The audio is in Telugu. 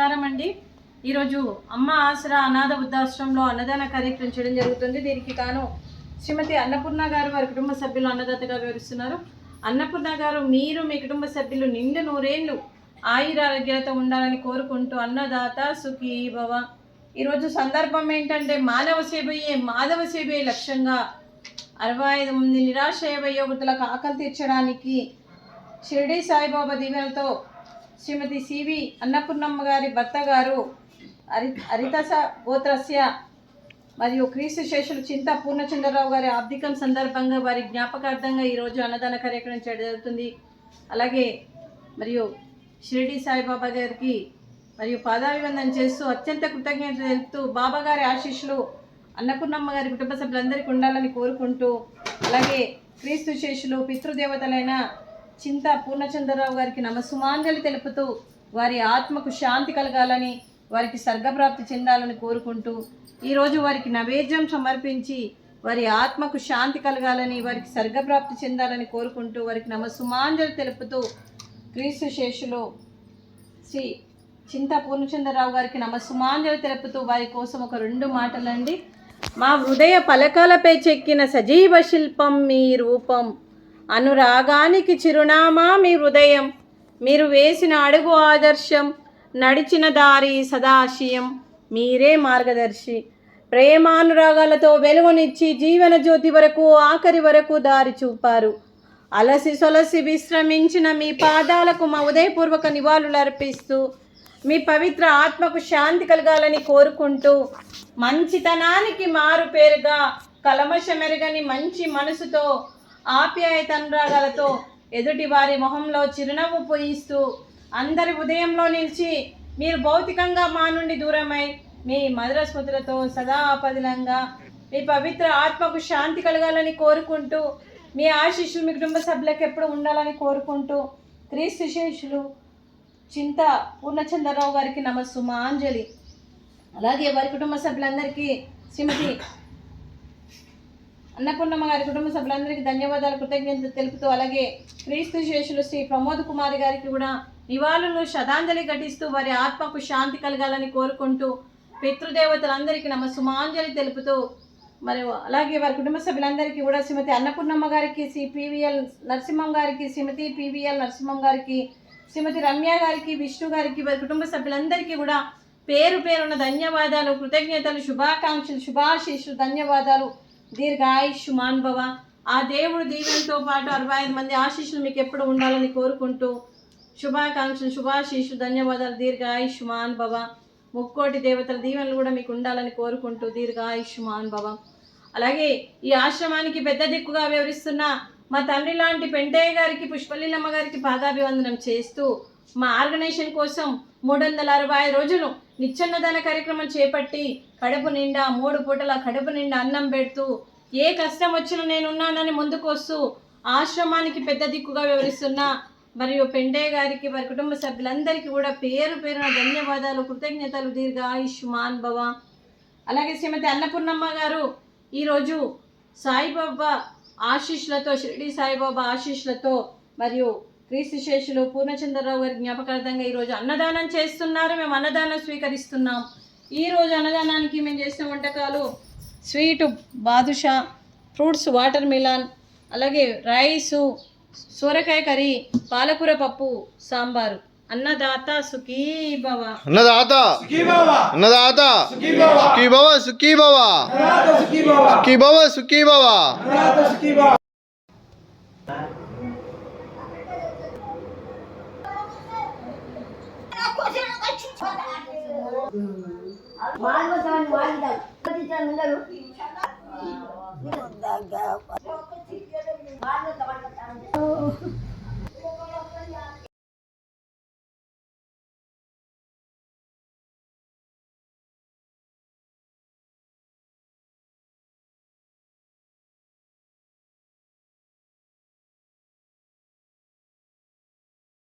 నమస్కారం అండి. ఈరోజు అమ్మ ఆసరా అనాథ వృద్ధాశ్రమంలో అన్నదాన కార్యక్రమం చేయడం జరుగుతుంది. దీనికి తాను శ్రీమతి అన్నపూర్ణ గారు వారి కుటుంబ సభ్యులు అన్నదాతగా వివరిస్తున్నారు. అన్నపూర్ణ గారు, మీరు మీ కుటుంబ సభ్యులు నిండు నూరేళ్లు ఆయురారోగ్యాలతో ఉండాలని కోరుకుంటూ అన్నదాత సుఖీ భవ. ఈరోజు సందర్భం ఏంటంటే మానవ సేవయే మాధవ సేవే లక్ష్యంగా 65 మంది నిరాశ్రయ వయోవృద్ధులకు ఆకలి తీర్చడానికి షిరిడి సాయిబాబా దీవెనతో శ్రీమతి సివి అన్నపూర్ణమ్మ గారి భర్త గారు హరితస గోత్రస్య మరియు క్రీస్తు శేషులు చింత పూర్ణచంద్రరావు గారి ఆబ్దికం సందర్భంగా వారి జ్ఞాపకార్థంగా ఈరోజు అన్నదాన కార్యక్రమం చేయడం జరుగుతుంది. అలాగే మరియు షిరిడి సాయిబాబా గారికి మరియు పాదాభివందనం చేస్తూ అత్యంత కృతజ్ఞత తెలుపుతూ బాబా గారి ఆశీస్సులు అన్నపూర్ణమ్మ గారి కుటుంబ సభ్యులందరికీ ఉండాలని కోరుకుంటూ, అలాగే క్రీస్తు శేషులు పితృదేవతలైన చింత పూర్ణచంద్రరావు గారికి నమస్సుమాంజలి తెలుపుతూ వారి ఆత్మకు శాంతి కలగాలని, వారికి స్వర్గప్రాప్తి చెందాలని కోరుకుంటూ, ఈరోజు వారికి నైవేద్యం సమర్పించి వారి ఆత్మకు శాంతి కలగాలని, వారికి స్వర్గప్రాప్తి చెందాలని కోరుకుంటూ వారికి నమస్సుమాంజలి తెలుపుతూ క్రీస్తు శేషులు శ్రీ చింత పూర్ణచంద్రరావు గారికి నమస్సుమాంజలి తెలుపుతూ వారి కోసం ఒక 2 మాటలండి. మా హృదయ పలకాలపై చెక్కిన సజీవ శిల్పం మీ రూపం, అనురాగానికి చిరునామా మీ హృదయం, మీరు వేసిన అడుగు ఆదర్శం, నడిచిన దారి సదాశయం, మీరే మార్గదర్శి. ప్రేమానురాగాలతో వెలుగునిచ్చి జీవన జ్యోతి వరకు ఆఖరి వరకు దారి చూపారు. అలసి సొలసి విశ్రమించిన మీ పాదాలకు మా ఉదయపూర్వక నివాళులు అర్పిస్తూ మీ పవిత్ర ఆత్మకు శాంతి కలగాలని కోరుకుంటూ, మంచితనానికి మారు పేరుగా కలమషమెరగని మంచి మనసుతో ఆప్యాయతనురాగాలతో ఎదుటి వారి మొహంలో చిరునవ్వు పోయిస్తూ అందరి ఉదయంలో నిలిచి మీరు భౌతికంగా మా నుండి దూరమై మీ మధుర స్మృతులతో సదా పదిలంగా మీ పవిత్ర ఆత్మకు శాంతి కలగాలని కోరుకుంటూ, మీ ఆశీస్సులు మీ కుటుంబ సభ్యులకు ఎప్పుడు ఉండాలని కోరుకుంటూ క్రీస్తు శేషులు చింత పూర్ణచంద్రరావు గారికి నమస్సుమాంజలి. అలాగే వారి కుటుంబ సభ్యులందరికీ శ్రీమతి అన్నపూర్ణమ్మ గారి కుటుంబ సభ్యులందరికీ ధన్యవాదాలు కృతజ్ఞతలు తెలుపుతూ, అలాగే క్రీస్తు శేషులు శ్రీ ప్రమోద్ కుమారి గారికి కూడా నివాళులు శ్రద్ధాంజలి ఘటిస్తూ వారి ఆత్మకు శాంతి కలగాలని కోరుకుంటూ పితృదేవతలందరికీ నమస్సుమాంజలి తెలుపుతూ, మరియు అలాగే వారి కుటుంబ సభ్యులందరికీ కూడా శ్రీమతి అన్నపూర్ణమ్మ గారికి, శ్రీ పివిఎల్ నరసింహం గారికి, శ్రీమతి పివిఎల్ నరసింహం గారికి, శ్రీమతి రమ్య గారికి, విష్ణు గారికి, వారి కుటుంబ సభ్యులందరికీ కూడా పేరు పేరున్న ధన్యవాదాలు, కృతజ్ఞతలు, శుభాకాంక్షలు, శుభాశీస్సులు, ధన్యవాదాలు. దీర్ఘాయుష్మాన్ భవ. ఆ దేవుడు దీవెనతో పాటు 65 మంది ఆశీస్సులు మీకు ఎప్పుడు ఉండాలని కోరుకుంటూ శుభాకాంక్షలు, శుభాశీస్సులు, ధన్యవాదాలు. దీర్ఘాయుష్మాన్ భవ. ముక్కోటి దేవతల దీవెనలు కూడా మీకు ఉండాలని కోరుకుంటూ దీర్ఘాయుష్మాన్ భవ. అలాగే ఈ ఆశ్రమానికి పెద్ద దిక్కుగా వివరిస్తున్న మా తండ్రి లాంటి పెంటయ్య గారికి, పుష్పలీలమ్మ గారికి పాదాభివందనం చేస్తూ మా ఆర్గనైజేషన్ కోసం 365 రోజులు నిత్యన్నదాన కార్యక్రమం చేపట్టి కడుపు నిండా 3 పూటల కడుపు నిండా అన్నం పెడుతూ ఏ కష్టం వచ్చినా నేనున్నానని ముందుకు వస్తూ ఆశ్రమానికి పెద్ద దిక్కుగా వివరిస్తున్న మరియు పెంటయ్య గారికి, వారి కుటుంబ సభ్యులందరికీ కూడా పేరు పేరున ధన్యవాదాలు, కృతజ్ఞతలు. దీర్ఘాయుష్మాన్ భవ. అలాగే శ్రీమతి అన్నపూర్ణమ్మ గారు ఈరోజు సాయిబాబా ఆశీస్సులతో, షిరిడి సాయిబాబా ఆశీస్సులతో మరియు క్రీస్తు శేషులు పూర్ణచంద్రరావు గారి జ్ఞాపకార్థంగా ఈరోజు అన్నదానం చేస్తున్నారు. మేము అన్నదానం స్వీకరిస్తున్నాం. ఈరోజు అన్నదానానికి మేము చేసిన వంటకాలు sweet badusha, fruits watermelon, అలాగే రైసు, సొరకాయ కర్రీ, పాలకూర పప్పు, సాంబారు. అన్నదాత సుఖీ భవ. అన్నదాత సుఖీ భవ. అన్నదాత సుఖీ భవ. సుఖీ భవ, సుఖీ భవ. అన్నదాత సుఖీ భవ. సుఖీ భవ, సుఖీ భవ. అన్నదాత సుఖీ భవ. మానవ